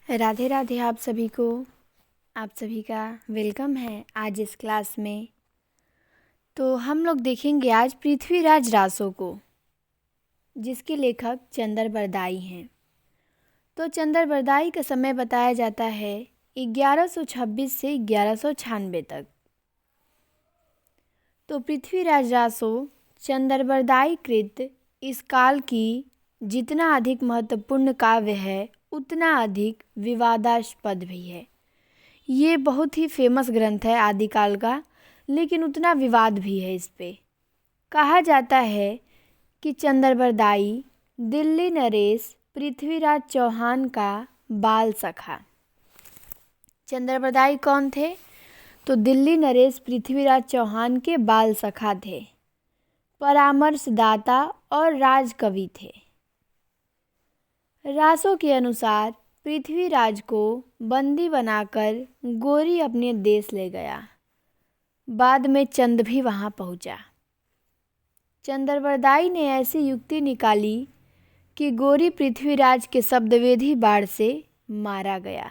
राधे राधे आप सभी को। आप सभी का वेलकम है आज इस क्लास में। तो हम लोग देखेंगे आज पृथ्वीराज रासो को, जिसके लेखक चंदर बरदाई हैं। तो चंदर बरदाई का समय बताया जाता है 1126 से 1196 तक। तो पृथ्वीराज रासो चंदर बरदाई कृत इस काल की जितना अधिक महत्वपूर्ण काव्य है उतना अधिक विवादास्पद भी है। ये बहुत ही फेमस ग्रंथ है आदिकाल का, लेकिन उतना विवाद भी है इस पे। कहा जाता है कि चंदर बरदाई दिल्ली नरेश पृथ्वीराज चौहान का बाल सखा। चंदर बरदाई कौन थे? तो दिल्ली नरेश पृथ्वीराज चौहान के बाल सखा थे, परामर्शदाता और राजकवि थे। रासो के अनुसार पृथ्वीराज को बंदी बनाकर गोरी अपने देश ले गया। बाद में चंद भी वहाँ पहुँचा। चंदर बरदाई ने ऐसी युक्ति निकाली कि गोरी पृथ्वीराज के शब्दवेधी बाण से मारा गया।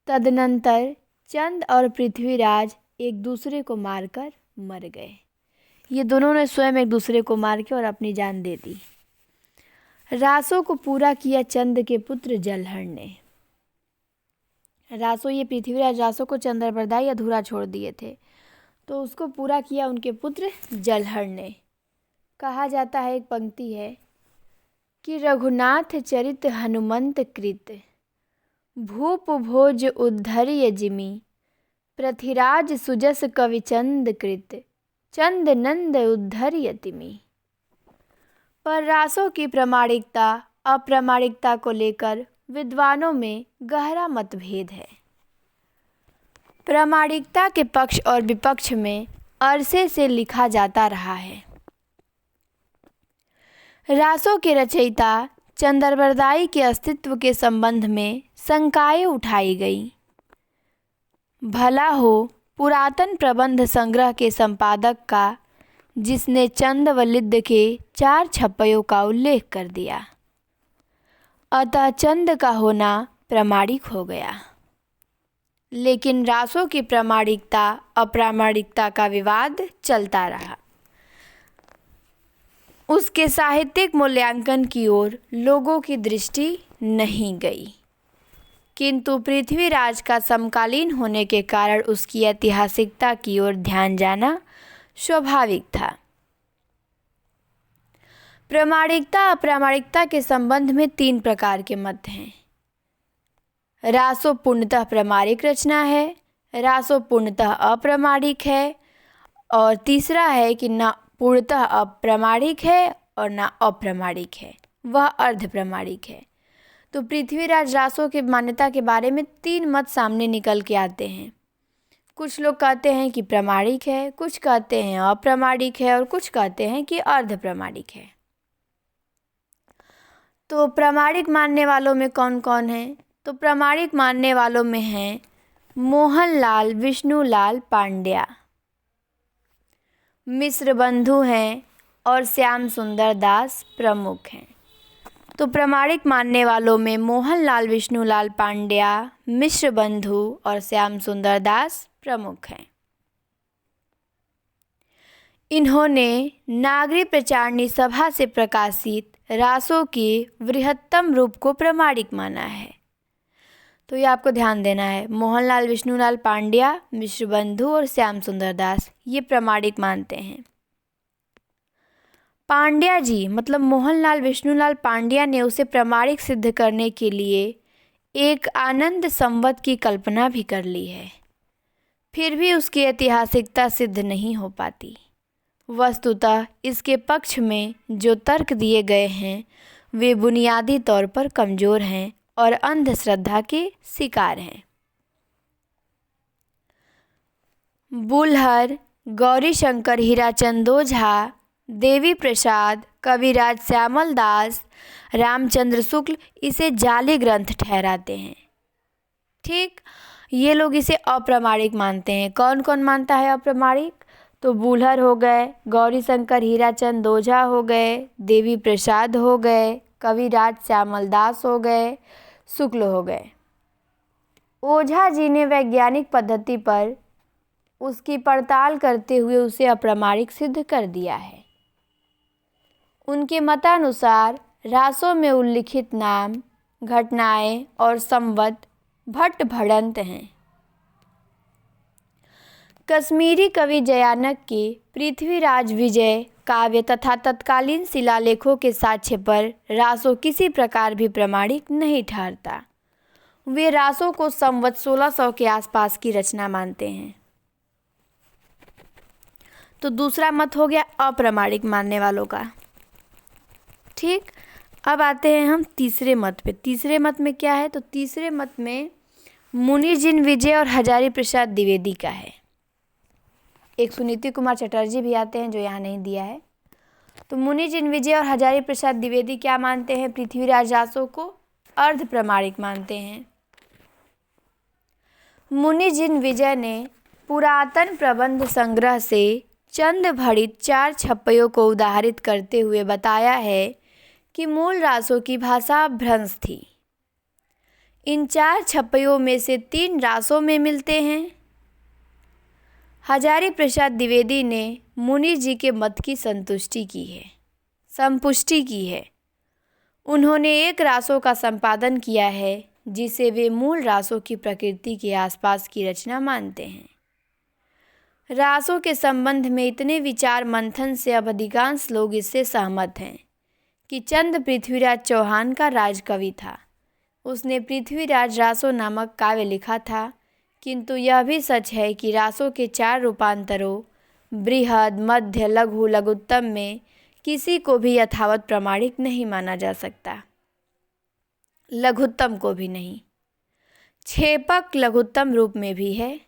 तदनंतर चंद और पृथ्वीराज एक दूसरे को मारकर मर गए। ये दोनों ने स्वयं एक दूसरे को मार के और अपनी जान दे दी। रासो को पूरा किया चंद के पुत्र जलहर ने। रासो, ये पृथ्वीराज रासो को चंदर बरदाई अधूरा छोड़ दिए थे, तो उसको पूरा किया उनके पुत्र जलहर ने। कहा जाता है, एक पंक्ति है कि रघुनाथ चरित हनुमंत कृत भूप भोज उद्धर्य जिमि पृथ्वीराज सुजस कवि चंद कृत चंद नंद उद्धर्य तिमि। पर रासो की प्रामाणिकता अप्रामाणिकता को लेकर विद्वानों में गहरा मतभेद है। प्रामाणिकता के पक्ष और विपक्ष में अरसे से लिखा जाता रहा है। रासो के रचयिता चंदर बरदाई के अस्तित्व के संबंध में शंकाएं उठाई गई। भला हो पुरातन प्रबंध संग्रह के संपादक का, जिसने चंद व लिद्द के 4 छप्पयों का उल्लेख कर दिया, अतः चंद का होना प्रामाणिक हो गया। लेकिन रासो की प्रामाणिकता अप्रामाणिकता का विवाद चलता रहा। उसके साहित्यिक मूल्यांकन की ओर लोगों की दृष्टि नहीं गई, किंतु पृथ्वीराज का समकालीन होने के कारण उसकी ऐतिहासिकता की ओर ध्यान जाना स्वाभाविक था। प्रामाणिकता अप्रामाणिकता के संबंध में 3 प्रकार के मत हैं। रासो पूर्णतः प्रामाणिक रचना है, रासो पूर्णतः अप्रामाणिक है, और तीसरा है कि ना पूर्णतः अप्रामाणिक है और ना अप्रामाणिक है, वह अर्ध प्रामाणिक है। तो पृथ्वीराज रासो की मान्यता के बारे में 3 मत सामने निकल के आते हैं। कुछ लोग कहते हैं कि प्रामाणिक है, कुछ कहते हैं अप्रामाणिक है, और कुछ कहते हैं कि अर्ध प्रामाणिक है। तो प्रामाणिक मानने वालों में कौन कौन है? तो प्रामाणिक मानने वालों में हैं मोहनलाल विष्णुलाल पांड्या, मिश्र बंधु हैं, और श्याम सुंदर दास प्रमुख हैं। तो प्रामाणिक मानने वालों में मोहनलाल विष्णुलाल पांड्या, मिश्र बंधु और श्याम सुंदर दास प्रमुख हैं। इन्होंने नागरी प्रचारणी सभा से प्रकाशित रासो के बृहत्तम रूप को प्रामाणिक माना है। तो ये आपको ध्यान देना है, मोहनलाल विष्णुलाल पांड्या, मिश्र बंधु और श्याम सुंदर दास ये प्रामाणिक मानते हैं। पांड्या जी मतलब मोहनलाल विष्णुलाल पांड्या ने उसे प्रामाणिक सिद्ध करने के लिए एक आनंद संवत की कल्पना भी कर ली है, फिर भी उसकी ऐतिहासिकता सिद्ध नहीं हो पाती। वस्तुतः इसके पक्ष में जो तर्क दिए गए हैं वे बुनियादी तौर पर कमज़ोर हैं और अंधश्रद्धा के शिकार हैं। बुलहर, गौरीशंकर हीराचंद ओझा, देवी प्रसाद, कविराज श्यामल दास, रामचंद्र शुक्ल इसे जाली ग्रंथ ठहराते हैं। ठीक, ये लोग इसे अप्रामाणिक मानते हैं। कौन कौन मानता है अप्रामाणिक? तो बुलहर हो गए, गौरीशंकर हीराचंद ओझा हो गए, देवी प्रसाद हो गए, कविराज श्यामल दास हो गए, शुक्ल हो गए। ओझा जी ने वैज्ञानिक पद्धति पर उसकी पड़ताल करते हुए उसे अप्रामाणिक सिद्ध कर दिया है। उनके मतानुसार रासों में उल्लिखित नाम, घटनाएं और संवत भट्ट भड़ंत हैं। कश्मीरी कवि जयानक के पृथ्वीराज विजय काव्य तथा तत्कालीन शिलालेखों के साक्ष्य पर रासो किसी प्रकार भी प्रमाणिक नहीं ठहरता। वे रासो को संवत 1600 के आसपास की रचना मानते हैं। तो दूसरा मत हो गया अप्रामाणिक मानने वालों का। ठीक, अब आते हैं हम तीसरे मत पे। तीसरे मत में क्या है? तो तीसरे मत में मुनिजिन विजय और हजारी प्रसाद द्विवेदी का है। एक सुनीति कुमार चटर्जी भी आते हैं जो यहाँ नहीं दिया है। तो मुनिजिन विजय और हजारी प्रसाद द्विवेदी क्या मानते हैं? पृथ्वीराज रासो को अर्ध प्रमाणिक मानते हैं। मुनिजिन विजय ने पुरातन प्रबंध संग्रह से चंद भड़ित 4 छप्पयों को उदाहरित करते हुए बताया है कि मूल रासों की भाषा भ्रंश थी। इन 4 छप्पयों में से 3 रासों में मिलते हैं। हजारी प्रसाद द्विवेदी ने मुनि जी के मत की संपुष्टि की है। उन्होंने एक रासों का संपादन किया है जिसे वे मूल रासों की प्रकृति के आसपास की रचना मानते हैं। रासों के संबंध में इतने विचार मंथन से अब अधिकांश लोग इससे सहमत हैं कि चंद पृथ्वीराज चौहान का राजकवि था। उसने पृथ्वीराज रासो नामक काव्य लिखा था, किंतु यह भी सच है कि रासों के 4 रूपांतरों बृहद, मध्य, लघु, लघुत्तम में किसी को भी यथावत प्रमाणिक नहीं माना जा सकता। लघुत्तम को भी नहीं। छेपक लघुत्तम रूप में भी है।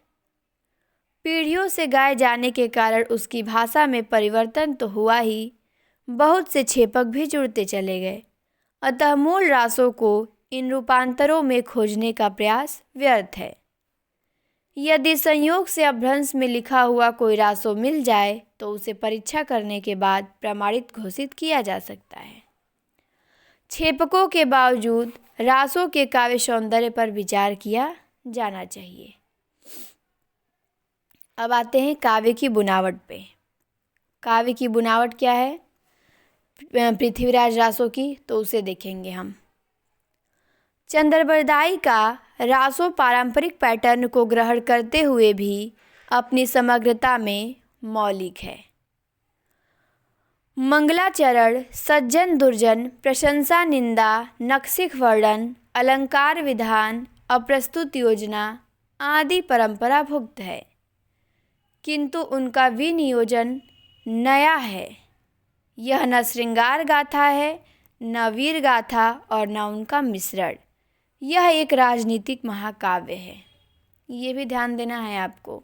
पीढ़ियों से गाए जाने के कारण उसकी भाषा में परिवर्तन तो हुआ ही, बहुत से छेपक भी जुड़ते चले गए। अतः मूल रासों को इन रूपांतरों में खोजने का प्रयास व्यर्थ है। यदि संयोग से अपभ्रंश में लिखा हुआ कोई रासो मिल जाए तो उसे परीक्षा करने के बाद प्रमाणित घोषित किया जा सकता है। छेपकों के बावजूद रासों के काव्य सौंदर्य पर विचार किया जाना चाहिए। अब आते हैं काव्य की बुनावट पे। काव्य की बुनावट क्या है पृथ्वीराज रासो की? तो उसे देखेंगे हम। चंदरबरदाई का रासो पारंपरिक पैटर्न को ग्रहण करते हुए भी अपनी समग्रता में मौलिक है। मंगलाचरण, सज्जन दुर्जन, प्रशंसा निंदा, नक्सिक वर्णन, अलंकार विधान, अप्रस्तुत योजना आदि परंपरा भुक्त है, किंतु उनका विनियोजन नया है। यह न श्रृंगार गाथा है, न वीर गाथा और न उनका मिश्रण। यह एक राजनीतिक महाकाव्य है। ये भी ध्यान देना है आपको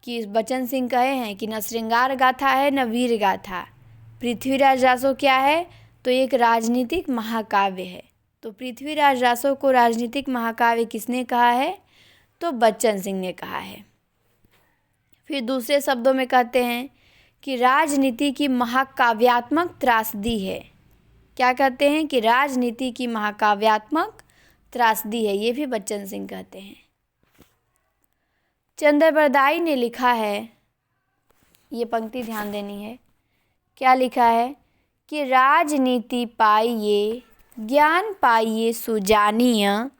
कि बच्चन सिंह कहे हैं कि न श्रृंगार गाथा है न वीर गाथा। पृथ्वीराज रासो क्या है? तो एक राजनीतिक महाकाव्य है। तो पृथ्वीराज रासो को राजनीतिक महाकाव्य किसने कहा है? तो बच्चन सिंह ने कहा है। फिर दूसरे शब्दों में कहते हैं कि राजनीति की महाकाव्यात्मक त्रासदी है। क्या कहते हैं? कि राजनीति की महाकाव्यात्मक त्रासदी है। ये भी बच्चन सिंह कहते हैं। चंदरबरदाई ने लिखा है, ये पंक्ति ध्यान देनी है। क्या लिखा है? कि राजनीति पाइये ज्ञान पाइये सुजानिय,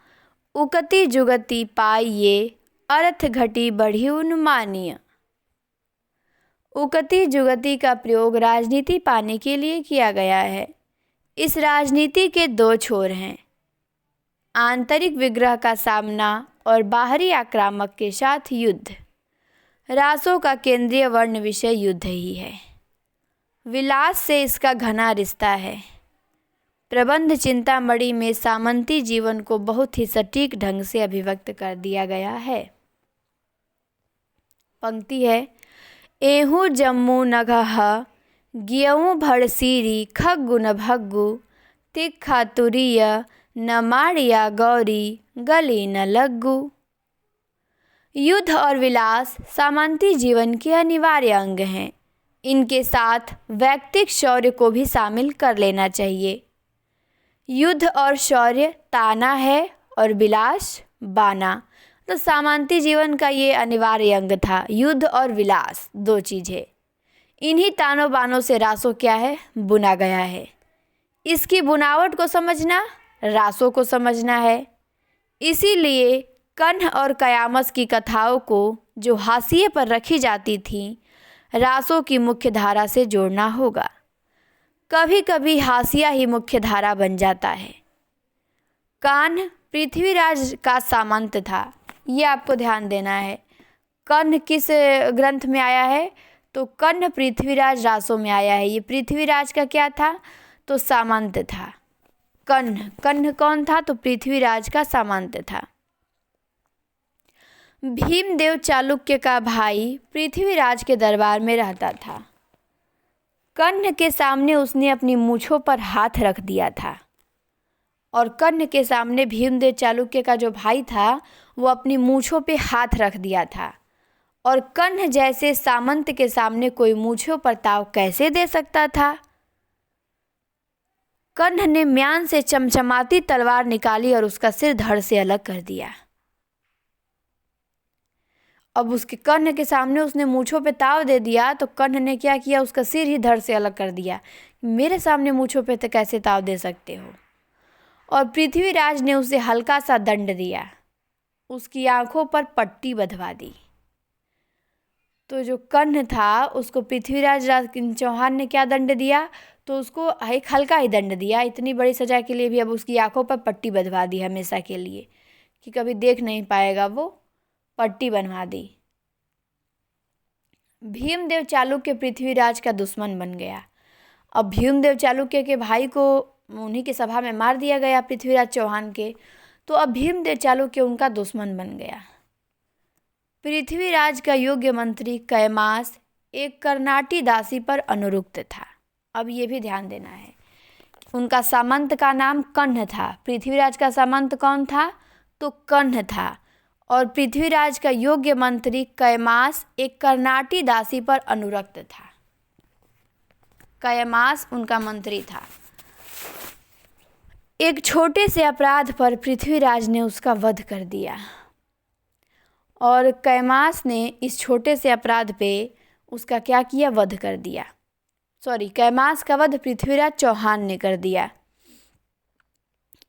उकति जुगति पाइये अर्थ घटी बढ़ी उन्मानीय। उकति जुगति का प्रयोग राजनीति पाने के लिए किया गया है। इस राजनीति के 2 छोर हैं, आंतरिक विग्रह का सामना और बाहरी आक्रामक के साथ युद्ध। रासों का केंद्रीय वर्ण विषय युद्ध ही है। विलास से इसका घना रिश्ता है। प्रबंध चिंतामणि में सामंती जीवन को बहुत ही सटीक ढंग से अभिव्यक्त कर दिया गया है। पंक्ति है, एहू जम्मू नगह गियऊ भड़सीरी खग्गु न भग्गु तिखा तुरीय न माड़िया गौरी गली न लग्गू। युद्ध और विलास सामंती जीवन के अनिवार्य अंग हैं। इनके साथ वैयक्तिक शौर्य को भी शामिल कर लेना चाहिए। युद्ध और शौर्य ताना है और विलास बाना। तो सामंती जीवन का ये अनिवार्य अंग था, युद्ध और विलास, दो चीज़ें। इन्हीं तानों बानों से रासो क्या है, बुना गया है। इसकी बुनावट को समझना रासों को समझना है। इसीलिए कन्ह और कयामस की कथाओं को जो हाशिए पर रखी जाती थीं, रासों की मुख्य धारा से जोड़ना होगा। कभी कभी हाशिया ही मुख्य धारा बन जाता है। कान्ह पृथ्वीराज का सामंत था, ये आपको ध्यान देना है। कन्ह किस ग्रंथ में आया है, तो कन्ह पृथ्वीराज रासों में आया है। ये पृथ्वीराज का क्या था, तो सामंत था। कन्ह कौन था, तो पृथ्वीराज का सामंत था। भीमदेव चालुक्य का भाई पृथ्वीराज के दरबार में रहता था। कन्ह के सामने उसने अपनी मूंछों पर हाथ रख दिया था, और कन्ह के सामने भीमदेव चालुक्य का जो भाई था वो अपनी मूंछों पे हाथ रख दिया था। और कन्ह जैसे सामंत के सामने कोई मूंछों पर ताव कैसे दे सकता था। कन्ह ने म्यान से चमचमाती तलवार निकाली और उसका सिर धड़ से अलग कर दिया। अब उसके कन्ह के सामने उसने मूंछों पे ताव दे दिया, तो कन्ह ने क्या किया, उसका सिर ही धड़ से अलग कर दिया। मेरे सामने मूंछों पे तो कैसे ताव दे सकते हो। और पृथ्वीराज ने उसे हल्का सा दंड दिया, उसकी आंखों पर पट्टी बंधवा दी। तो जो कन्ह था उसको पृथ्वीराज चौहान ने क्या दंड दिया, तो उसको एक हल्का ही दंड दिया। इतनी बड़ी सजा के लिए भी अब उसकी आंखों पर पट्टी बंधवा दी हमेशा के लिए, कि कभी देख नहीं पाएगा, वो पट्टी बनवा दी। भीमदेव चालुक्य पृथ्वीराज का दुश्मन बन गया। अब भीमदेव चालुक्य के भाई को उन्हीं की सभा में मार दिया गया पृथ्वीराज चौहान के, तो अब भीमदेव चालुक्य उनका दुश्मन बन गया। पृथ्वीराज का योग्य मंत्री कयमास एक कर्नाटी दासी पर अनुरक्त था। अब ये भी ध्यान देना है, उनका सामंत का नाम कन्ह था। पृथ्वीराज का सामंत कौन था, तो कन्ह था। और पृथ्वीराज का योग्य मंत्री कयमास एक कर्नाटी दासी पर अनुरक्त था। कयमास उनका मंत्री था। एक छोटे से अपराध पर पृथ्वीराज ने उसका वध कर दिया, और कयमास ने इस छोटे से अपराध पे उसका क्या किया, वध कर दिया। कयमास का वध पृथ्वीराज चौहान ने कर दिया।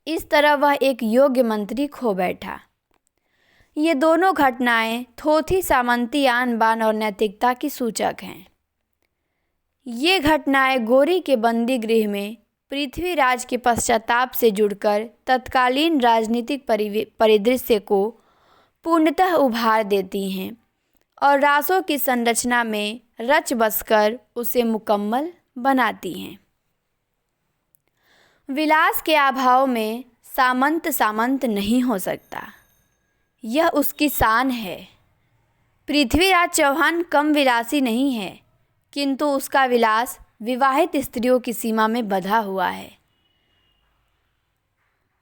इस तरह वह एक योग्य मंत्री खो बैठा। ये दोनों घटनाएं थोथी सामंती आन बान और नैतिकता की सूचक हैं। ये घटनाएं गोरी के बंदी गृह में पृथ्वीराज के पश्चाताप से जुड़कर तत्कालीन राजनीतिक परिदृश्य को पूर्णतः उभार देती हैं और रासों की संरचना में रच बसकर उसे मुकम्मल बनाती हैं। विलास के अभाव में सामंत नहीं हो सकता, यह उसकी शान है। पृथ्वीराज चौहान कम विलासी नहीं है, किंतु उसका विलास विवाहित स्त्रियों की सीमा में बंधा हुआ है।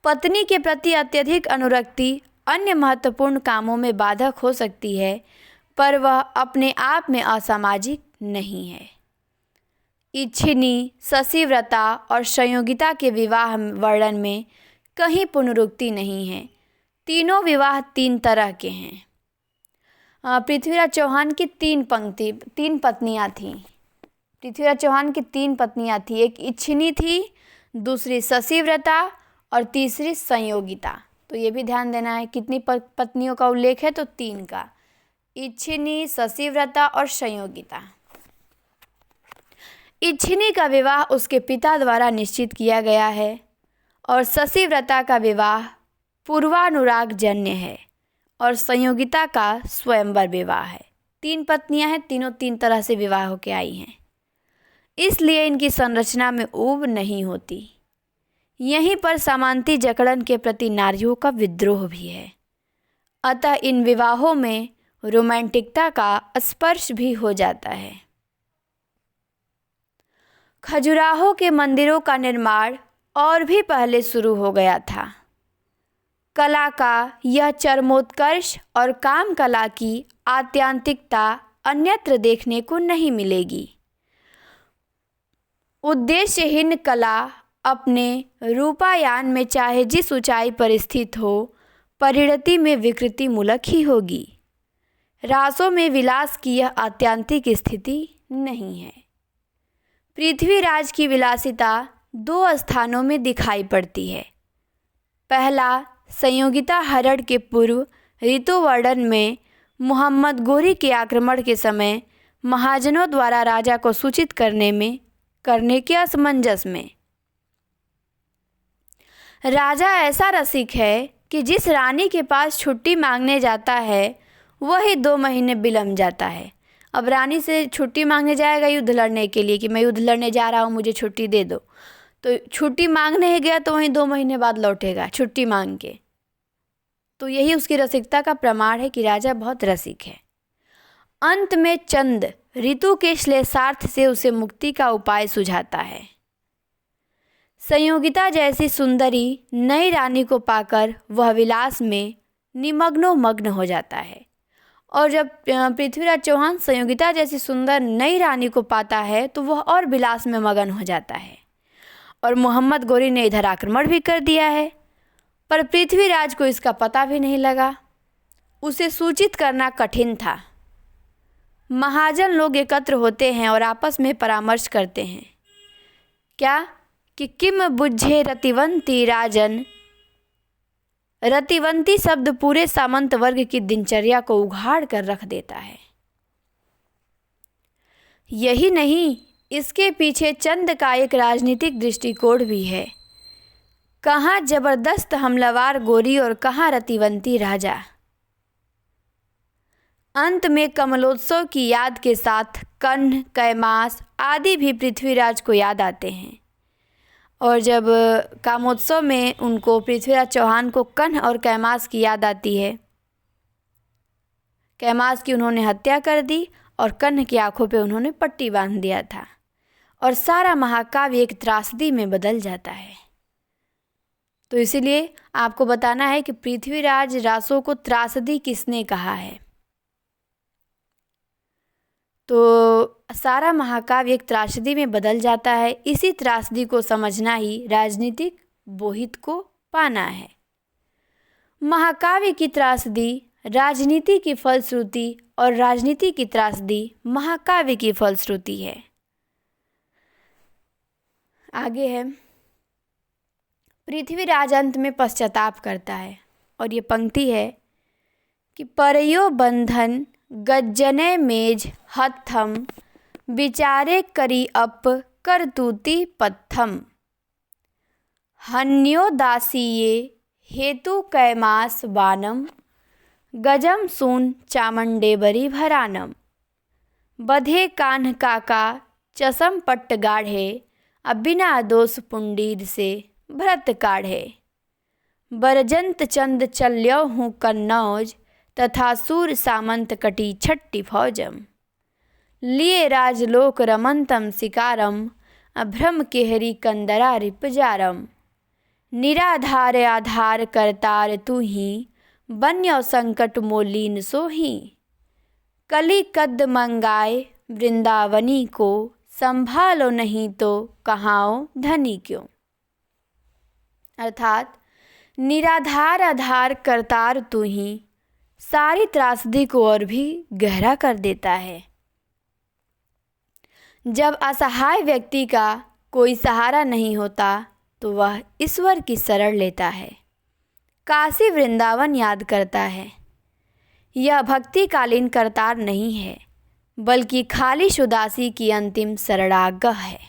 पत्नी के प्रति अत्यधिक अनुरक्ति अन्य महत्वपूर्ण कामों में बाधक हो सकती है, पर वह अपने आप में असामाजिक नहीं है। इच्छिनी, शशिव्रता और संयोगिता के विवाह वर्णन में कहीं पुनरुक्ति नहीं है। तीनों विवाह तीन तरह के हैं। पृथ्वीराज चौहान की तीन पत्नियां थीं। पृथ्वीराज चौहान की तीन पत्नियां थीं। एक इच्छिनी थी, दूसरी शशिव्रता और तीसरी संयोगिता। तो ये भी ध्यान देना है, कितनी पत्नियों का उल्लेख है, तो तीन का, इच्छिनी, शशिव्रता और संयोगिता। इच्छिनी का विवाह उसके पिता द्वारा निश्चित किया गया है और शशिव्रता का विवाह पूर्वानुराग जन्य है और संयोगिता का स्वयंवर विवाह है। तीन पत्नियां हैं, तीनों तीन तरह से विवाह होकर आई हैं, इसलिए इनकी संरचना में ऊब नहीं होती। यहीं पर सामंती जकड़न के प्रति नारियों का विद्रोह भी है। अतः इन विवाहों में रोमांटिकता का स्पर्श भी हो जाता है। खजुराहो के मंदिरों का निर्माण और भी पहले शुरू हो गया था। कला का यह चरमोत्कर्ष और काम कला की आत्यांतिकता अन्यत्र देखने को नहीं मिलेगी। उद्देश्यहीन कला अपने रूपायन में चाहे जिस ऊंचाई पर स्थित हो, परिणति में विकृति मूलक ही होगी। रासों में विलास की यह आत्यंतिक स्थिति नहीं है। पृथ्वीराज की विलासिता दो स्थानों में दिखाई पड़ती है। पहला, संयोगिता हरण के पूर्व ऋतुवर्णन में मोहम्मद गोरी के आक्रमण के समय महाजनों द्वारा राजा को सूचित करने के असमंजस में। राजा ऐसा रसिक है कि जिस रानी के पास छुट्टी मांगने जाता है वही 2 महीने विलंब जाता है। अब रानी से छुट्टी मांगने जाएगा युद्ध लड़ने के लिए कि मैं युद्ध लड़ने जा रहा हूँ, मुझे छुट्टी दे दो, तो छुट्टी मांगने ही गया तो वहीं 2 महीने बाद लौटेगा छुट्टी मांग के। तो यही उसकी रसिकता का प्रमाण है कि राजा बहुत रसिक है। अंत में चंद ऋतु के श्लेषार्थ से उसे मुक्ति का उपाय सुझाता है। संयोगिता जैसी सुंदरी नई रानी को पाकर वह विलास में मग्न हो जाता है। और जब पृथ्वीराज चौहान संयोगिता जैसी सुंदर नई रानी को पाता है तो वह और विलास में मगन हो जाता है। और मोहम्मद गोरी ने इधर आक्रमण भी कर दिया है, पर पृथ्वीराज को इसका पता भी नहीं लगा। उसे सूचित करना कठिन था। महाजन लोग एकत्र होते हैं और आपस में परामर्श करते हैं क्या कि किम बुझे रतिवंती राजन। रतिवंती शब्द पूरे सामंत वर्ग की दिनचर्या को उघाड़ कर रख देता है। यही नहीं, इसके पीछे चंद का एक राजनीतिक दृष्टिकोण भी है। कहाँ जबरदस्त हमलावर गोरी और कहाँ रतिवंती राजा। अंत में कमलोत्सव की याद के साथ कर्ण, कैमास आदि भी पृथ्वीराज को याद आते हैं। और जब कामोत्सव में उनको पृथ्वीराज चौहान को कर्ण और कैमास की याद आती है। कैमास की उन्होंने हत्या कर दी और कर्ण की आंखों पे उन्होंने पट्टी बांध दिया था, और सारा महाकाव्य एक त्रासदी में बदल जाता है। तो इसीलिए आपको बताना है कि पृथ्वीराज रासों को त्रासदी किसने कहा है। तो सारा महाकाव्य एक त्रासदी में बदल जाता है। इसी त्रासदी को समझना ही राजनीतिक बोहित को पाना है। महाकाव्य की त्रासदी राजनीति की फलश्रुति और राजनीति की त्रासदी महाकाव्य की फलश्रुति है। आगे है, पृथ्वीराज अंत में पश्चाताप करता है और ये पंक्ति है कि परयो बंधन गज्जने मेज हथम विचारे करी अप करतूति पत्थम हन्यो दासीये हेतु कैमास बानम गजम सून चामुंडेबरी भरानम बधे कान्ह काका चसम पट्ट गाढ़े अब बिना दोष पुंडीर से भरत काढ़े बरजंत चंद चल्यो हूँ कन्नौज तथा सूर सामंत कटी छट्टी फौजम लिए राजलोक रमंतम शिकारम अभ्रम केहरी कंदरा रिपजारम निराधार आधार करतार तू ही बन्यो संकट मोलीन सोही कली कद मंगाए वृंदावनी को संभालो नहीं तो कहाओ धनी क्यों। अर्थात निराधार आधार करतार तू ही सारी त्रासदी को और भी गहरा कर देता है। जब असहाय व्यक्ति का कोई सहारा नहीं होता तो वह ईश्वर की शरण लेता है, काशी वृंदावन याद करता है। यह भक्तिकालीन करतार नहीं है बल्कि खालिश उदासी की अंतिम शरणागह है।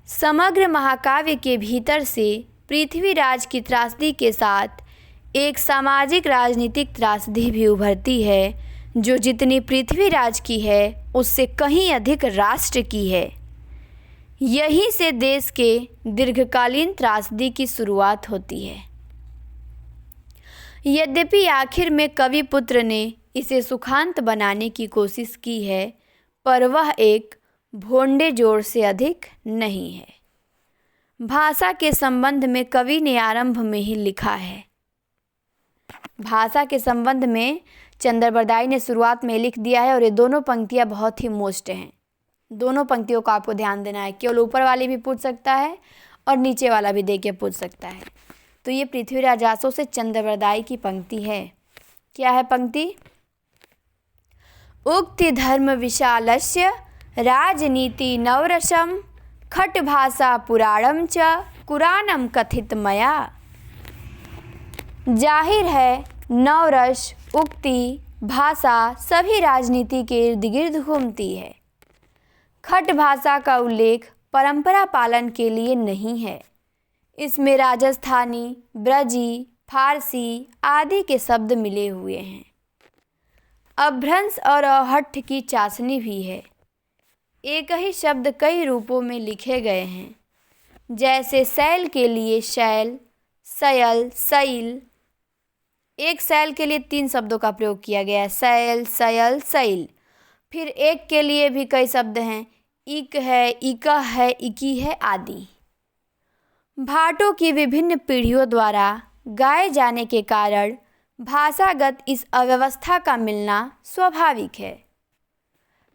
समग्र महाकाव्य के भीतर से पृथ्वीराज की त्रासदी के साथ एक सामाजिक राजनीतिक त्रासदी भी उभरती है जो जितनी पृथ्वीराज की है उससे कहीं अधिक राष्ट्र की है। यहीं से देश के दीर्घकालीन त्रासदी की शुरुआत होती है। यद्यपि आखिर में कवि पुत्र ने इसे सुखांत बनाने की कोशिश की है, पर वह एक भोंडे जोड़ से अधिक नहीं है। भाषा के संबंध में कवि ने आरंभ में ही लिखा है। भाषा के संबंध में चंदरबरदाई ने शुरुआत में लिख दिया है और ये दोनों पंक्तियाँ बहुत ही मोस्ट हैं। दोनों पंक्तियों का आपको ध्यान देना है, केवल ऊपर वाली भी पूछ सकता है और नीचे वाला भी देके पूछ सकता है। तो ये पृथ्वीराज रासो से चंद्रबरदाई की पंक्ति है। क्या है पंक्ति? उक्ति धर्म विशालस्य राजनीति नवरसम खट भाषा पुराणम च कुरानम कथित मया। जाहिर है नवरस, उक्ति, भाषा सभी राजनीति के इर्द गिर्द घूमती है। खट भाषा का उल्लेख परंपरा पालन के लिए नहीं है। इसमें राजस्थानी, ब्रजी, फारसी आदि के शब्द मिले हुए हैं। अभ्रंश और अहट्ठ की चाशनी भी है। एक ही शब्द कई रूपों में लिखे गए हैं, जैसे शैल के लिए शैल, शयल, शैल। एक शैल के लिए 3 शब्दों का प्रयोग किया गया है, शैल, शयल, शैल। फिर एक के लिए भी कई शब्द हैं, इक है, इका है, इकी है आदि। भाटों की विभिन्न पीढ़ियों द्वारा गाए जाने के कारण भाषागत इस अव्यवस्था का मिलना स्वाभाविक है।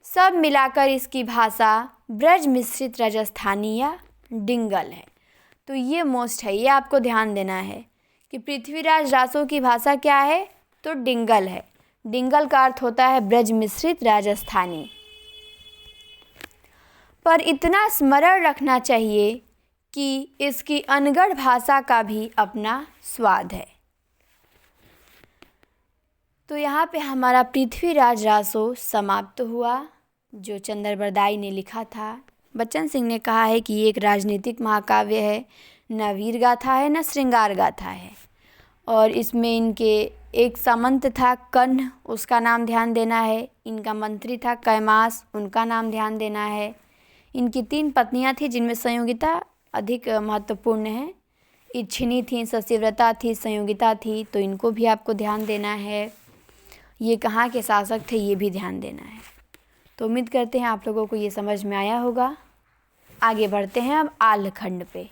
सब मिलाकर इसकी भाषा ब्रज मिश्रित राजस्थानी या डिंगल है। तो ये मोस्ट है, ये आपको ध्यान देना है कि पृथ्वीराज रासो की भाषा क्या है, तो डिंगल है। डिंगल का अर्थ होता है ब्रज मिश्रित राजस्थानी। पर इतना स्मरण रखना चाहिए कि इसकी अनगढ़ भाषा का भी अपना स्वाद है। तो यहाँ पे हमारा पृथ्वीराज रासो समाप्त हुआ, जो चंद्रबरदाई ने लिखा था। बच्चन सिंह ने कहा है कि ये एक राजनीतिक महाकाव्य है, न वीर गाथा है न श्रृंगार गाथा है। और इसमें इनके एक सामंत था कर्ण, उसका नाम ध्यान देना है। इनका मंत्री था कैमास, उनका नाम ध्यान देना है। इनकी 3 पत्नियां थी, जिनमें संयोगिता अधिक महत्वपूर्ण है। इच्छिनी थी, सस्यव्रता थी, संयोगिता थी, तो इनको भी आपको ध्यान देना है। ये कहाँ के शासक थे, ये भी ध्यान देना है। तो उम्मीद करते हैं आप लोगों को ये समझ में आया होगा। आगे बढ़ते हैं अब आल्हखंड पे।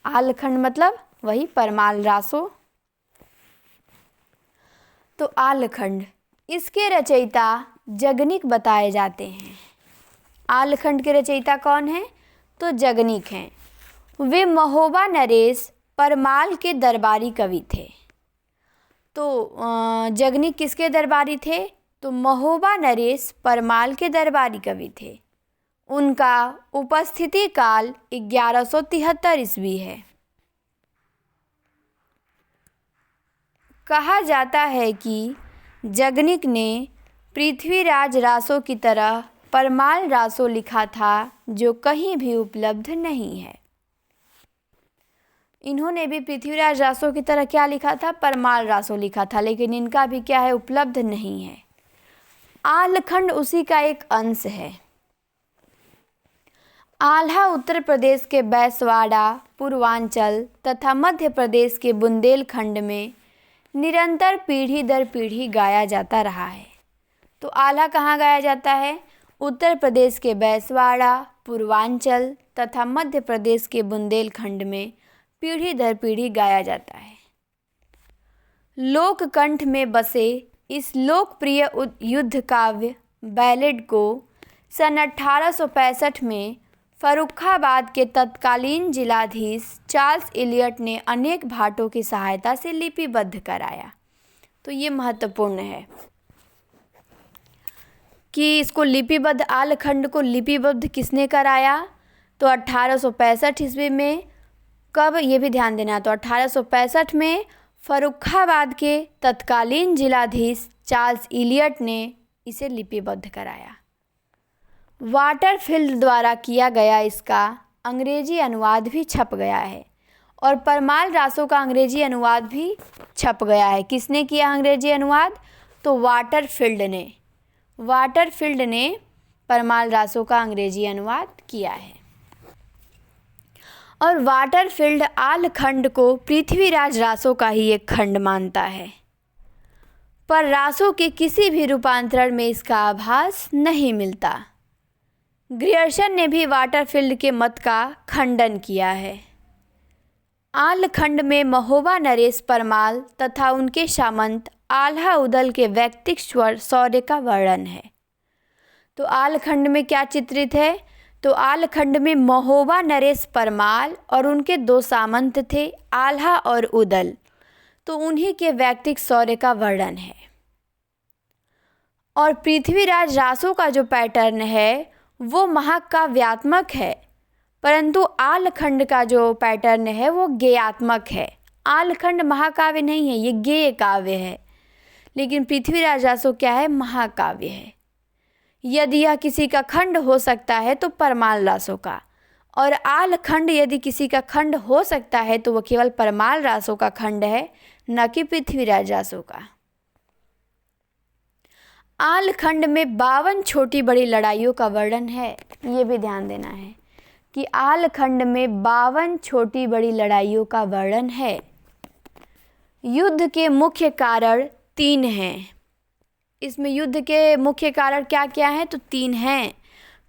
आल्हखंड मतलब वही परमाल रासो। तो आल्हखंड, इसके रचयिता जगनिक बताए जाते हैं। आल्हखंड के रचयिता कौन हैं? तो जगनिक हैं। वे महोबा नरेश परमाल के दरबारी कवि थे। तो जगनिक किसके दरबारी थे? तो महोबा नरेश परमाल के दरबारी कवि थे। उनका उपस्थिति काल 1173 ईस्वी है। कहा जाता है कि जगनिक ने पृथ्वीराज रासो की तरह परमाल रासो लिखा था, जो कहीं भी उपलब्ध नहीं है। इन्होंने भी पृथ्वीराज रासो की तरह क्या लिखा था? परमाल रासो लिखा था, लेकिन इनका भी क्या है? उपलब्ध नहीं है। आल्हखंड उसी का एक अंश है। आल्हा उत्तर प्रदेश के बैसवाड़ा, पूर्वांचल तथा मध्य प्रदेश के बुंदेलखंड में निरंतर पीढ़ी दर पीढ़ी गाया जाता रहा है। तो आल्हा कहाँ गाया जाता है? उत्तर प्रदेश के बैसवाड़ा, पूर्वांचल तथा मध्य प्रदेश के बुंदेलखंड में पीढ़ी दर पीढ़ी गाया जाता है। लोककंठ में बसे इस लोकप्रिय युद्ध काव्य बैलेड को सन 1865 में फर्रुखाबाद के तत्कालीन जिलाधीश चार्ल्स इलियट ने अनेक भाटों की सहायता से लिपिबद्ध कराया। तो ये महत्वपूर्ण है कि इसको लिपिबद्ध, आल्हखंड को लिपिबद्ध किसने कराया? तो 1865 ईस्वी में। कब, ये भी ध्यान देना। तो 1865 में फर्रुखाबाद के तत्कालीन जिलाधीश चार्ल्स इलियट ने इसे लिपिबद्ध कराया। वाटरफील्ड द्वारा किया गया इसका अंग्रेजी अनुवाद भी छप गया है, और परमाल रासो का अंग्रेजी अनुवाद भी छप गया है। किसने किया अंग्रेजी अनुवाद? तो वाटरफील्ड ने परमाल रासो का अंग्रेजी अनुवाद किया है। और वाटरफील्ड आल्हखंड को पृथ्वीराज रासो का ही एक खंड मानता है, पर रासो के किसी भी रूपांतरण में इसका आभास नहीं मिलता। ग्रियर्सन ने भी वाटरफील्ड के मत का खंडन किया है। आल्हखंड में महोबा नरेश परमाल तथा उनके सामंत आल्हा उदल के व्यक्तिक शौर्य का वर्णन है। तो आलखंड में क्या चित्रित है? तो आलखंड में महोबा नरेश परमाल और उनके 2 सामंत थे, आल्हा और उदल। तो उन्हीं के व्यक्तिक शौर्य का वर्णन है। और पृथ्वीराज रासो का जो पैटर्न है वो महाकाव्यात्मक है, परंतु आलखंड का जो पैटर्न है वो गेयात्मक है। आलखंड महाकाव्य नहीं है, ये गेय काव्य है, लेकिन पृथ्वीराज रासो क्या है? महाकाव्य है। यदि यह किसी का खंड हो सकता है तो परमाल रासो का, और आलखंड यदि किसी का खंड हो सकता है तो वह केवल परमाल रासो का खंड है, न कि पृथ्वीराज रासो का। आलखंड में 52 छोटी बड़ी लड़ाइयों का वर्णन है। ये भी ध्यान देना है कि आलखंड में 52 छोटी बड़ी लड़ाइयों का वर्णन है। युद्ध के मुख्य कारण 3 हैं। इसमें युद्ध के मुख्य कारण क्या क्या हैं? तो 3 हैं।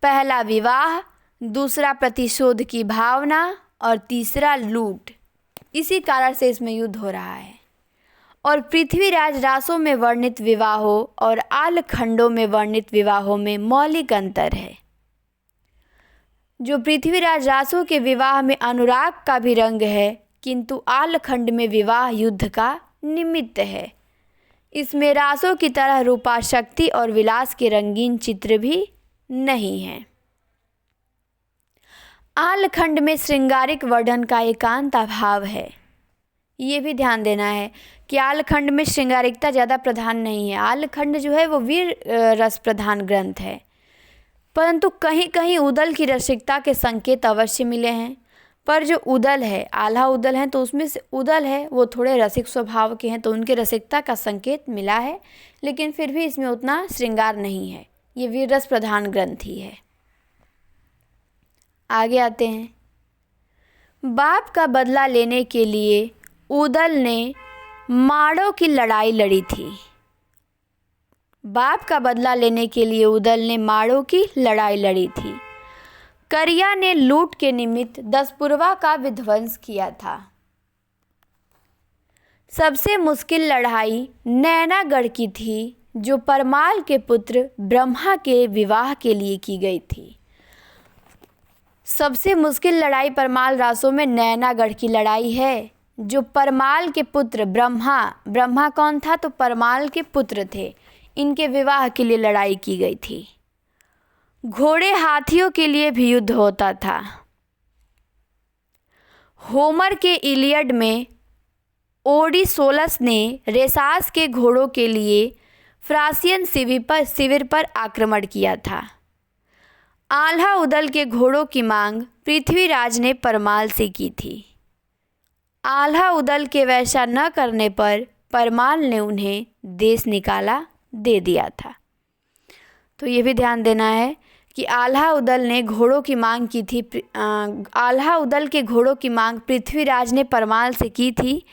पहला विवाह, दूसरा प्रतिशोध की भावना और तीसरा लूट। इसी कारण से इसमें युद्ध हो रहा है। और पृथ्वीराज रासो में वर्णित विवाहों और आलखंडों में वर्णित विवाहों में मौलिक अंतर है। जो पृथ्वीराज रासो के विवाह में अनुराग का भी रंग है, किंतु आलखंड में विवाह युद्ध का निमित्त है। इसमें रासो की तरह रूपाशक्ति और विलास के रंगीन चित्र भी नहीं है। आलखंड में श्रृंगारिक वर्णन का एकांत अभाव है। ये भी ध्यान देना है कि आलखंड में श्रृंगारिकता ज़्यादा प्रधान नहीं है। आलखंड जो है वो वीर रस प्रधान ग्रंथ है, परंतु कहीं कहीं उदल की रसिकता के संकेत अवश्य मिले हैं। पर जो उदल है, आल्हा उदल हैं, तो उसमें से उदल है वो थोड़े रसिक स्वभाव के हैं, तो उनके रसिकता का संकेत मिला है, लेकिन फिर भी इसमें उतना श्रृंगार नहीं है। ये वीर रस प्रधान ग्रंथ ही है। आगे आते हैं। बाप का बदला लेने के लिए उदल ने माड़ों की लड़ाई लड़ी थी। बाप का बदला लेने के लिए उदल ने माड़ों की लड़ाई लड़ी थी। करिया ने लूट के निमित्त दसपुरवा का विध्वंस किया था। सबसे मुश्किल लड़ाई नैनागढ़ की थी, जो परमाल के पुत्र ब्रह्मा के विवाह के लिए की गई थी। सबसे मुश्किल लड़ाई परमाल रासो में नैनागढ़ की लड़ाई है, जो परमाल के पुत्र ब्रह्मा कौन था? तो परमाल के पुत्र थे। इनके विवाह के लिए लड़ाई की गई थी। घोड़े हाथियों के लिए भी युद्ध होता था। होमर के इलियड में ओडिसोलस ने रेसास के घोड़ों के लिए फ्रासियन शिविर पर आक्रमण किया था। आल्हा उदल के घोड़ों की मांग पृथ्वीराज ने परमाल से की थी। आल्हा उदल के वैसा न करने पर परमाल ने उन्हें देश निकाला दे दिया था। तो ये भी ध्यान देना है कि आल्हा उदल ने घोड़ों की मांग की थी। आल्हा उदल के घोड़ों की मांग पृथ्वीराज ने परमाल से की थी,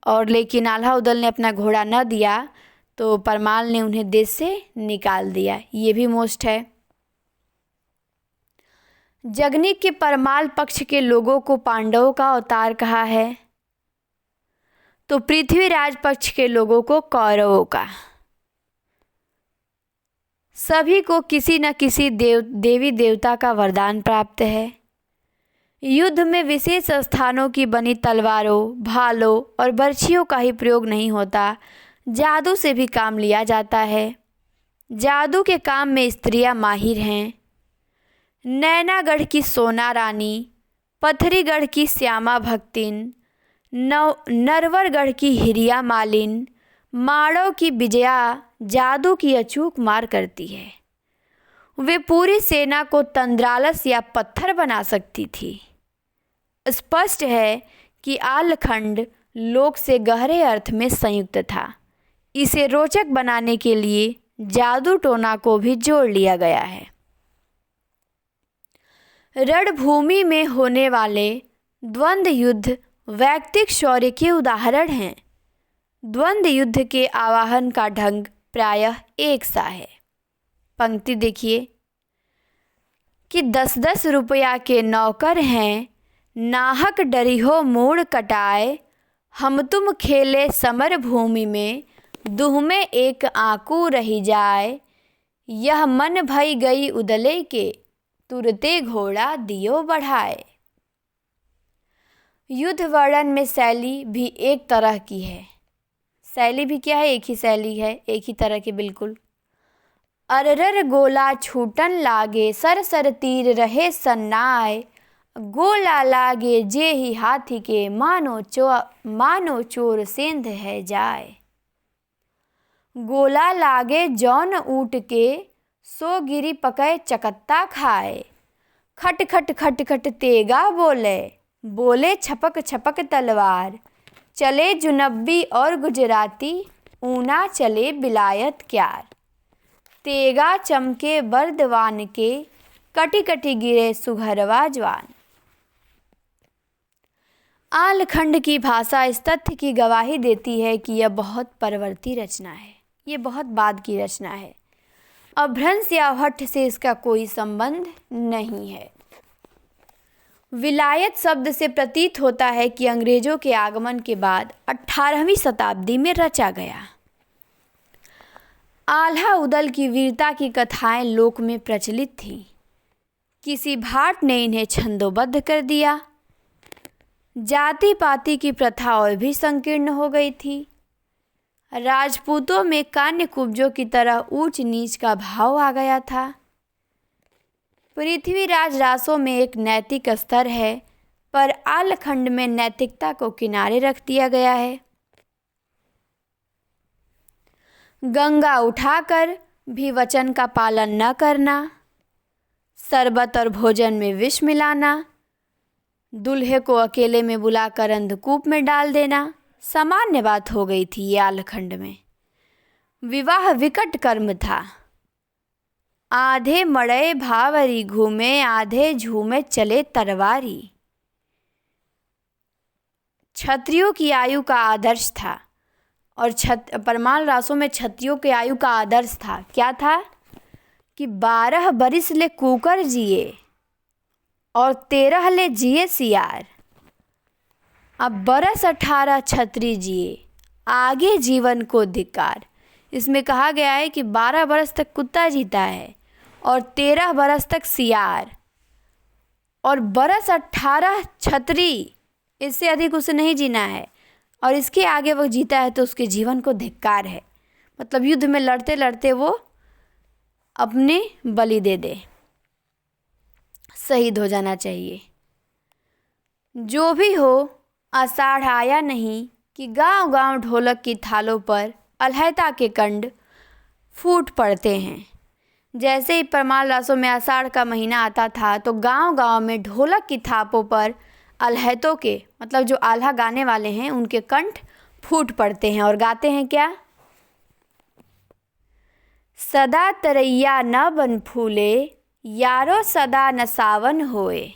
और लेकिन आल्हा उदल ने अपना घोड़ा न दिया, तो परमाल ने उन्हें देश से निकाल दिया। ये भी मोस्ट है। जगनिक के परमाल पक्ष के लोगों को पांडवों का अवतार कहा है, तो पृथ्वीराज पक्ष के लोगों को कौरवों का। सभी को किसी न किसी देवी देवता का वरदान प्राप्त है। युद्ध में विशेष स्थानों की बनी तलवारों, भालों और बर्छियों का ही प्रयोग नहीं होता, जादू से भी काम लिया जाता है। जादू के काम में स्त्रियां माहिर हैं। नैनागढ़ की सोना रानी, पथरीगढ़ की श्यामा भक्तिन, नरवरगढ़ की हिरिया मालिन, माड़ों की विजया जादू की अचूक मार करती है। वे पूरी सेना को तंद्रालस या पत्थर बना सकती थी। स्पष्ट है कि आलखंड लोक से गहरे अर्थ में संयुक्त था। इसे रोचक बनाने के लिए जादू टोना को भी जोड़ लिया गया है। रणभूमि में होने वाले द्वंद्व युद्ध वैयक्तिक शौर्य के उदाहरण हैं। द्वंद्व युद्ध के आवाहन का ढंग प्रायः एक सा है। पंक्ति देखिए कि 10-10 रुपया के नौकर हैं, नाहक डरिहो मूड़ कटाए, हम तुम खेले समर भूमि में, दुह में एक आंकू रही जाए, यह मन भई गई उदले के, तुरते घोड़ा दियो बढ़ाए। युद्ध वर्णन में शैली भी एक तरह की है। शैली भी क्या है? एक ही शैली है, एक ही तरह की बिल्कुल। अररर गोला छूटन लागे, सर सर तीर रहे सन्नाए। गोला लागे जे ही हाथी के, मानो चोर सेंध है जाए। गोला लागे जौन ऊँट के, सो गिरी पकै चकत्ता खाए। खट खट खट खट तेगा बोले, बोले छपक छपक तलवार। चले जुनब्बी और गुजराती, ऊना चले बिलायत क्यार। तेगा चमके बर्दवान के, कटी कटी गिरे सुघरवा जवान। आलखंड की भाषा इस तथ्य की गवाही देती है कि यह बहुत परवर्ती रचना है, ये बहुत बाद की रचना है। अपभ्रंश या हठ से इसका कोई संबंध नहीं है। विलायत शब्द से प्रतीत होता है कि अंग्रेजों के आगमन के बाद 18वीं शताब्दी में रचा गया। आल्हा उदल की वीरता की कथाएं लोक में प्रचलित थीं। किसी भाट ने इन्हें छंदोबद्ध कर दिया। जाति पाति की प्रथा और भी संकीर्ण हो गई थी। राजपूतों में कान्य कुब्जों की तरह ऊंच नीच का भाव आ गया था। पृथ्वीराज रासों में एक नैतिक स्तर है, पर आलखंड में नैतिकता को किनारे रख दिया गया है। गंगा उठाकर भी वचन का पालन न करना, शरबत और भोजन में विष मिलाना, दूल्हे को अकेले में बुलाकर अंधकूप में डाल देना सामान्य बात हो गई थी ये आलखंड में। विवाह विकट कर्म था। आधे मड़े भावरी घूमे, आधे झूमे चले तरवारी। क्षत्रियों की आयु का आदर्श था और परमाल रासों में क्षत्रियों के आयु का आदर्श था। क्या था? कि 12 बरिस ले कुकर जिए और 13 ले जिए सियार। अब बरस 18 क्षत्रिय जिए, आगे जीवन को धिक्कार। इसमें कहा गया है कि 12 बरस तक कुत्ता जीता है और 13 बरस तक सियार, और बरस 18 क्षत्रिय, इससे अधिक उसे नहीं जीना है, और इसके आगे वो जीता है तो उसके जीवन को धिक्कार है। मतलब युद्ध में लड़ते लड़ते वो अपने बलि दे दे, शहीद हो जाना चाहिए। जो भी हो, आषाढ़ आया नहीं कि गांव गांव ढोलक की थालों पर अलहैता के कंड फूट पड़ते हैं। जैसे ही परमाल रासों में आषाढ़ का महीना आता था तो गांव गांव में ढोलक की थापों पर अलहैतों के, मतलब जो आल्हा गाने वाले हैं, उनके कंठ फूट पड़ते हैं और गाते हैं क्या? सदा तरैया न बन फूले, यारो सदा न सावन होए।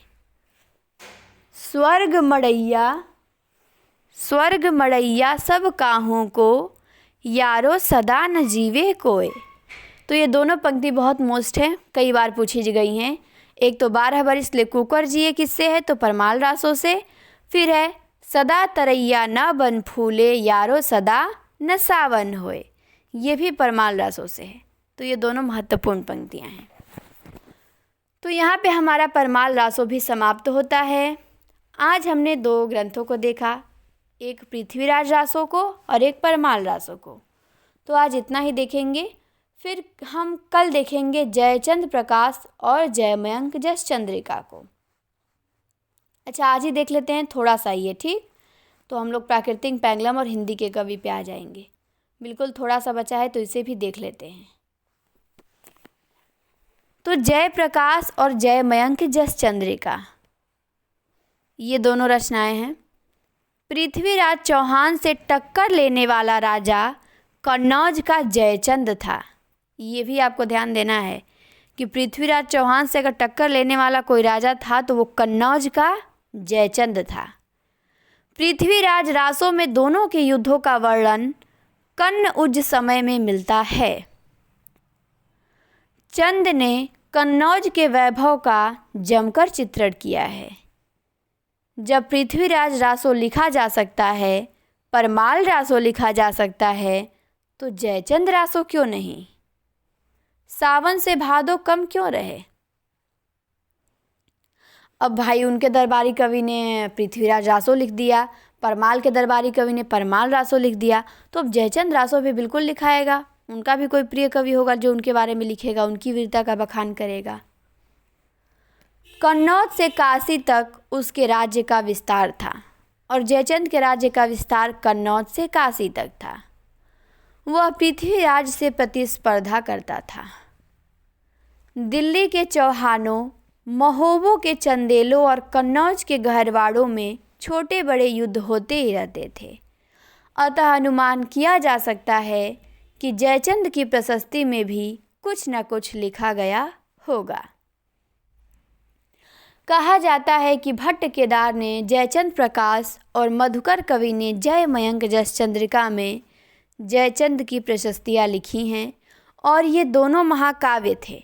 स्वर्ग मड़ैया सब काहों को, यारो सदा न जीवे कोय। तो ये दोनों पंक्ति बहुत मोस्ट है, कई बार पूछी गई हैं। एक तो 12 बरिस ले कुकर जिए किससे है? तो परमाल रासों से। फिर है सदा तरैया न बन फूले, यारो सदा न सावन होए, ये भी परमाल रासों से है। तो ये दोनों महत्वपूर्ण पंक्तियाँ हैं। तो यहाँ पे हमारा परमाल रासों भी समाप्त होता है। आज हमने 2 ग्रंथों को देखा, एक पृथ्वीराज रासों को और एक परमाल रासों को। तो आज इतना ही देखेंगे, फिर हम कल देखेंगे जयचंद्र प्रकाश और जयमयंक जस चंद्रिका को। अच्छा, आज ही देख लेते हैं थोड़ा सा ये, ठीक? तो हम लोग प्राकृतिक पैंगलम और हिंदी के कवि पे आ जाएंगे। बिल्कुल थोड़ा सा बचा है तो इसे भी देख लेते हैं। तो जय प्रकाश और जयमयंक जस चंद्रिका, ये दोनों रचनाएं हैं। पृथ्वीराज चौहान से टक्कर लेने वाला राजा कन्नौज का जयचंद था। ये भी आपको ध्यान देना है कि पृथ्वीराज चौहान से अगर टक्कर लेने वाला कोई राजा था तो वो कन्नौज का जयचंद था। पृथ्वीराज रासों में दोनों के युद्धों का वर्णन कन्नौज समय में मिलता है। चंद ने कन्नौज के वैभव का जमकर चित्रण किया है। जब पृथ्वीराज रासों लिखा जा सकता है, परमाल रासों लिखा जा सकता है, तो जयचंद रासों क्यों नहीं? सावन से भादो कम क्यों रहे। अब भाई उनके दरबारी कवि ने पृथ्वीराज रासो लिख दिया, परमाल के दरबारी कवि ने परमाल रासो लिख दिया, तो अब जयचंद रासो भी बिल्कुल लिखाएगा। उनका भी कोई प्रिय कवि होगा जो उनके बारे में लिखेगा, उनकी वीरता का बखान करेगा। कन्नौज से काशी तक उसके राज्य का विस्तार था और जयचंद के राज्य का विस्तार कन्नौज से काशी तक था। वह पृथ्वीराज से प्रतिस्पर्धा करता था। दिल्ली के चौहानों, महोबों के चंदेलों और कन्नौज के गहरवाड़ों में छोटे बड़े युद्ध होते ही रहते थे। अतः अनुमान किया जा सकता है कि जयचंद की प्रशस्ति में भी कुछ न कुछ लिखा गया होगा। कहा जाता है कि भट्ट केदार ने जयचंद प्रकाश और मधुकर कवि ने जय मयंक जस चंद्रिका में जयचंद की प्रशस्तियाँ लिखी हैं और ये दोनों महाकाव्य थे।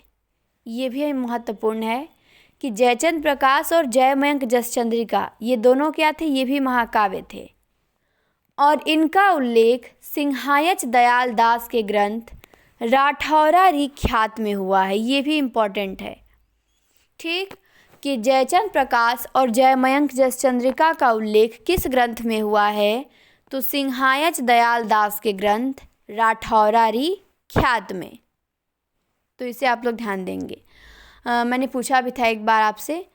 ये भी महत्वपूर्ण है कि जयचंद प्रकाश और जय मयंक जस चंद्रिका ये दोनों क्या थे, ये भी महाकाव्य थे और इनका उल्लेख सिंहायच दयाल दास के ग्रंथ राठौरा री ख्यात में हुआ है। ये भी इम्पोर्टेंट है, ठीक, कि जयचंद प्रकाश और जय मयंक जस चंद्रिका का उल्लेख किस ग्रंथ में हुआ है, तो सिंहायच दयाल दास के ग्रंथ राठौरा री ख्यात में। तो इसे आप लोग ध्यान देंगे। मैंने पूछा भी था एक बार आपसे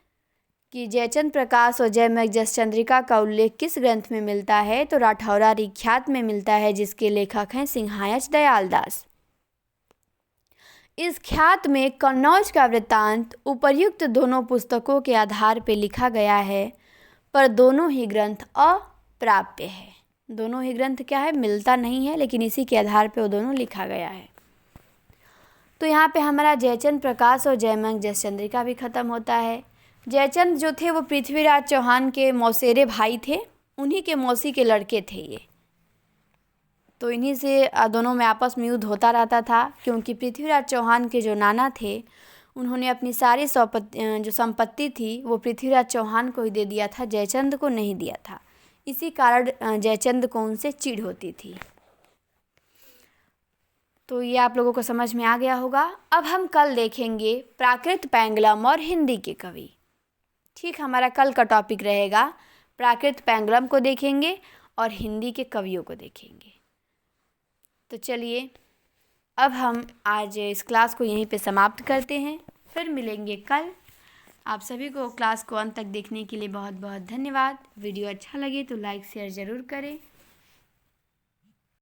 कि जयचंद प्रकाश और जय मयंक जस चंद्रिका का उल्लेख किस ग्रंथ में मिलता है, तो राठौरा री ख्यात में मिलता है, जिसके लेखक हैं सिंहायच दयाल दास। इस ख्यात में कन्नौज का वृत्तांत उपर्युक्त दोनों पुस्तकों के आधार पर लिखा गया है, पर दोनों ही ग्रंथ अप्राप्य है। दोनों ही ग्रंथ क्या है, मिलता नहीं है, लेकिन इसी के आधार पर वो दोनों लिखा गया है। तो यहाँ पे हमारा जयचंद प्रकाश और जय मयंक जस चंद्रिका भी ख़त्म होता है। जयचंद जो थे वो पृथ्वीराज चौहान के मौसेरे भाई थे, उन्हीं के मौसी के लड़के थे ये। तो इन्हीं से दोनों में आपस में युद्ध होता रहता था, क्योंकि पृथ्वीराज चौहान के जो नाना थे उन्होंने अपनी सारी जो संपत्ति थी वो पृथ्वीराज चौहान को ही दे दिया था, जयचंद को नहीं दिया था। इसी कारण जयचंद को उनसे चिढ़ होती थी। तो ये आप लोगों को समझ में आ गया होगा। अब हम कल देखेंगे प्राकृत पेंगलम और हिंदी के कवि। ठीक, हमारा कल का टॉपिक रहेगा प्राकृत पेंगलम को देखेंगे और हिंदी के कवियों को देखेंगे। तो चलिए अब हम आज इस क्लास को यहीं पे समाप्त करते हैं, फिर मिलेंगे कल। आप सभी को क्लास को अंत तक देखने के लिए बहुत बहुत धन्यवाद। वीडियो अच्छा लगे तो लाइक शेयर ज़रूर करें।